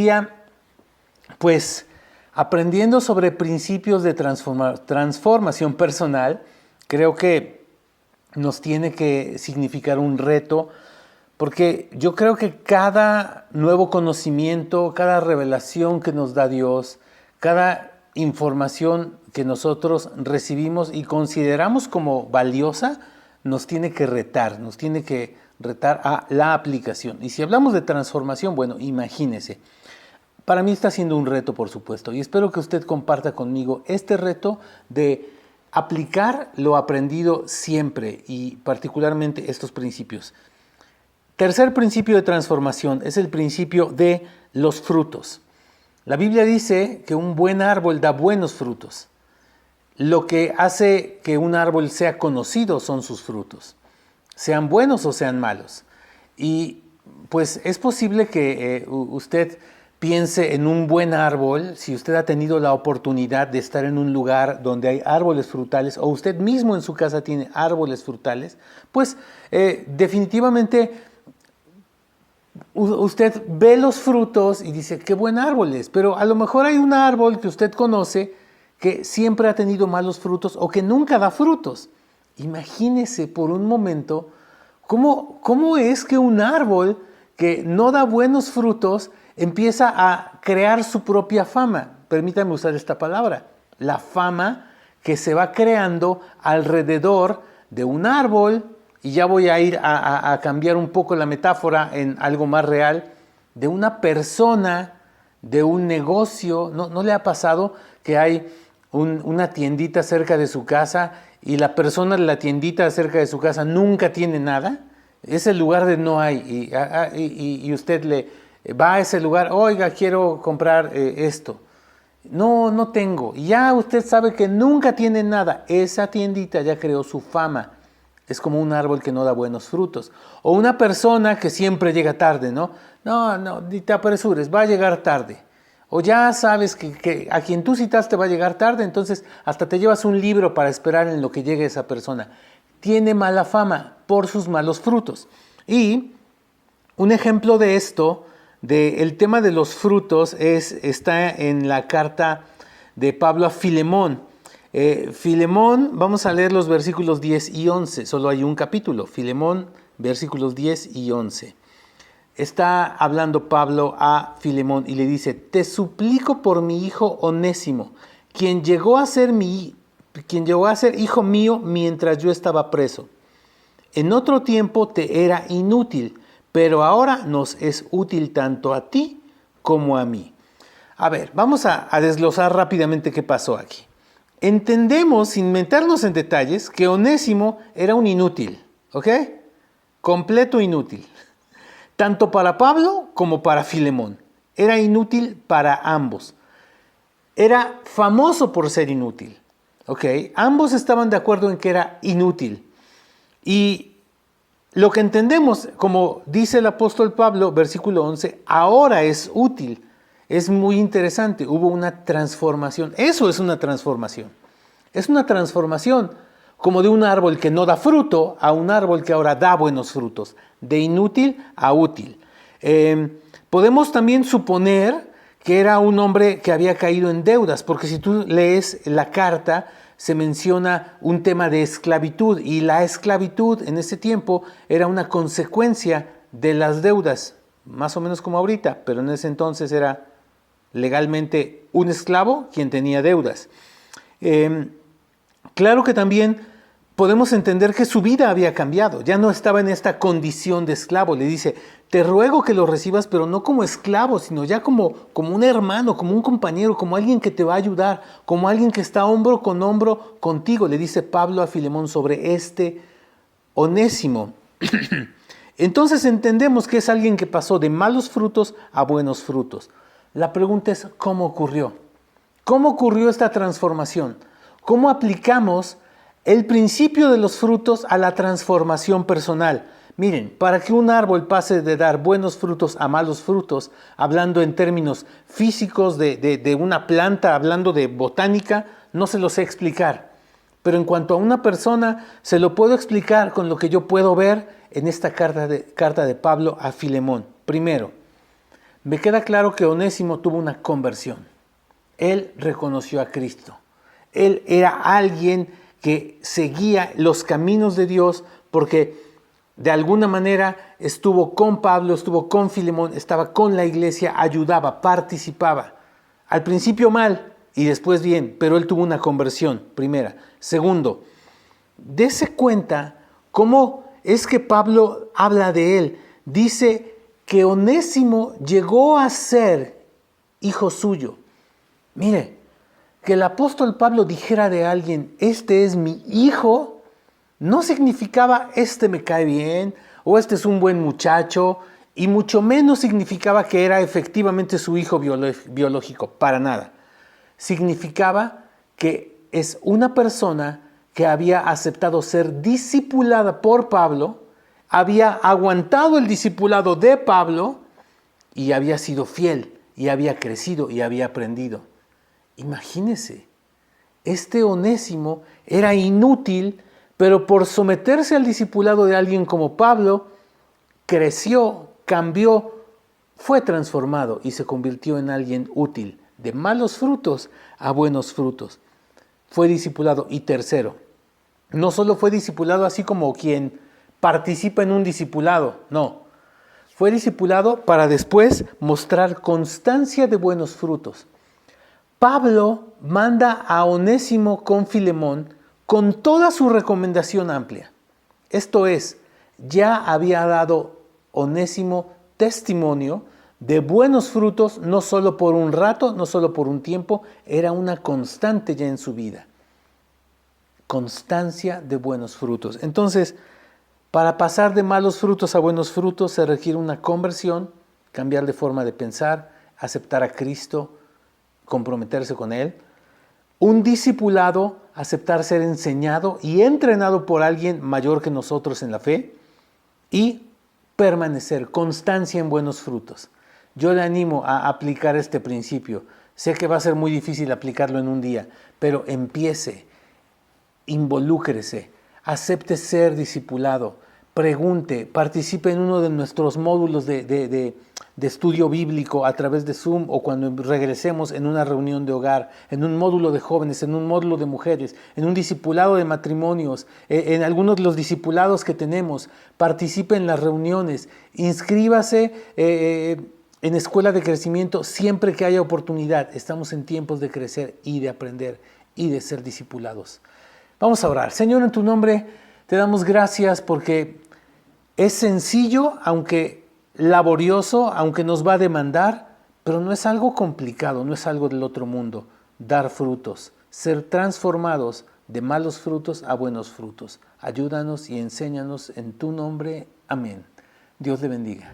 día, pues, aprendiendo sobre principios de transformación personal, creo que nos tiene que significar un reto, porque yo creo que cada nuevo conocimiento, cada revelación que nos da Dios, cada información que nosotros recibimos y consideramos como valiosa, nos tiene que retar a la aplicación. Y si hablamos de transformación, bueno, imagínese. Para mí está siendo un reto, por supuesto, y espero que usted comparta conmigo este reto de aplicar lo aprendido siempre y particularmente estos principios. Tercer principio de transformación es el principio de los frutos. La Biblia dice que un buen árbol da buenos frutos. Lo que hace que un árbol sea conocido son sus frutos, sean buenos o sean malos. Y pues es posible que usted piense en un buen árbol, si usted ha tenido la oportunidad de estar en un lugar donde hay árboles frutales o usted mismo en su casa tiene árboles frutales, pues definitivamente usted ve los frutos y dice, qué buen árbol es, pero a lo mejor hay un árbol que usted conoce que siempre ha tenido malos frutos o que nunca da frutos. Imagínese por un momento cómo es que un árbol que no da buenos frutos empieza a crear su propia fama. Permítame usar esta palabra, la fama que se va creando alrededor de un árbol. Y ya voy a ir a cambiar un poco la metáfora en algo más real, de una persona, de un negocio. ¿No le ha pasado que hay una tiendita cerca de su casa y la persona de la tiendita cerca de su casa nunca tiene nada? Es el lugar de no hay y usted le va a ese lugar, oiga, quiero comprar esto. No tengo. Y ya usted sabe que nunca tiene nada. Esa tiendita ya creó su fama. Es como un árbol que no da buenos frutos. O una persona que siempre llega tarde, ¿no? No, ni te apresures, va a llegar tarde. O ya sabes que a quien tú citaste va a llegar tarde, entonces hasta te llevas un libro para esperar en lo que llegue esa persona. Tiene mala fama por sus malos frutos. Y un ejemplo de esto, del tema de los frutos, está en la carta de Pablo a Filemón. Filemón, vamos a leer los versículos 10 y 11, solo hay un capítulo, Filemón, versículos 10 y 11. Está hablando Pablo a Filemón y le dice, te suplico por mi hijo Onésimo, quien llegó a ser hijo mío mientras yo estaba preso. En otro tiempo te era inútil, pero ahora nos es útil tanto a ti como a mí. A ver, vamos a desglosar rápidamente qué pasó aquí. Entendemos, sin meternos en detalles, que Onésimo era un inútil, ¿ok? Completo inútil. Tanto para Pablo como para Filemón. Era inútil para ambos. Era famoso por ser inútil, ¿ok? Ambos estaban de acuerdo en que era inútil. Y lo que entendemos, como dice el apóstol Pablo, versículo 11, ahora es útil. Es muy interesante, hubo una transformación. Eso es una transformación. Es una transformación como de un árbol que no da fruto a un árbol que ahora da buenos frutos. De inútil a útil. Podemos también suponer que era un hombre que había caído en deudas, porque si tú lees la carta, se menciona un tema de esclavitud, y la esclavitud en ese tiempo era una consecuencia de las deudas, más o menos como ahorita, pero en ese entonces era legalmente un esclavo quien tenía deudas. Claro que también podemos entender que su vida había cambiado, ya no estaba en esta condición de esclavo. Le dice, te ruego que lo recibas, pero no como esclavo, sino ya como un hermano, como un compañero, como alguien que te va a ayudar, como alguien que está hombro con hombro contigo, le dice Pablo a Filemón sobre este Onésimo. Entonces entendemos que es alguien que pasó de malos frutos a buenos frutos. La pregunta es, ¿cómo ocurrió? ¿Cómo ocurrió esta transformación? ¿Cómo aplicamos el principio de los frutos a la transformación personal? Miren, para que un árbol pase de dar buenos frutos a malos frutos, hablando en términos físicos de una planta, hablando de botánica, no se lo sé explicar. Pero en cuanto a una persona, se lo puedo explicar con lo que yo puedo ver en esta carta de Pablo a Filemón. Primero, Me queda claro que Onésimo tuvo una conversión. Él reconoció a Cristo. Él era alguien que seguía los caminos de Dios porque de alguna manera estuvo con Pablo, estuvo con Filemón, estaba con la iglesia, ayudaba, participaba. Al principio mal y después bien, pero él tuvo una conversión, primera. Segundo, dése cuenta cómo es que Pablo habla de él. Dice que Onésimo llegó a ser hijo suyo. Mire, que el apóstol Pablo dijera de alguien, este es mi hijo, no significaba este me cae bien o este es un buen muchacho, y mucho menos significaba que era efectivamente su hijo biológico, para nada. Significaba que es una persona que había aceptado ser discipulada por Pablo, había aguantado el discipulado de Pablo y había sido fiel y había crecido y había aprendido. Imagínese, este Onésimo era inútil, pero por someterse al discipulado de alguien como Pablo, creció, cambió, fue transformado y se convirtió en alguien útil, de malos frutos a buenos frutos. Fue discipulado. Y tercero, no solo fue discipulado así como quien participa en un discipulado, no. Fue discipulado para después mostrar constancia de buenos frutos. Pablo manda a Onésimo con Filemón con toda su recomendación amplia. Esto es, ya había dado Onésimo testimonio de buenos frutos, no solo por un rato, no solo por un tiempo, era una constante ya en su vida. Constancia de buenos frutos. Entonces, para pasar de malos frutos a buenos frutos se requiere una conversión, cambiar de forma de pensar, aceptar a Cristo, comprometerse con Él. Un discipulado, aceptar ser enseñado y entrenado por alguien mayor que nosotros en la fe. Y permanecer, constancia en buenos frutos. Yo le animo a aplicar este principio. Sé que va a ser muy difícil aplicarlo en un día, pero empiece, involúcrese, acepte ser discipulado, pregunte, participe en uno de nuestros módulos de estudio bíblico a través de Zoom o cuando regresemos en una reunión de hogar, en un módulo de jóvenes, en un módulo de mujeres, en un discipulado de matrimonios, en algunos de los discipulados que tenemos. Participe en las reuniones, inscríbase en escuela de crecimiento siempre que haya oportunidad. Estamos en tiempos de crecer y de aprender y de ser discipulados. Vamos a orar. Señor, en tu nombre te damos gracias porque es sencillo, aunque laborioso, aunque nos va a demandar, pero no es algo complicado, no es algo del otro mundo. Dar frutos, ser transformados de malos frutos a buenos frutos. Ayúdanos y enséñanos en tu nombre. Amén. Dios le bendiga.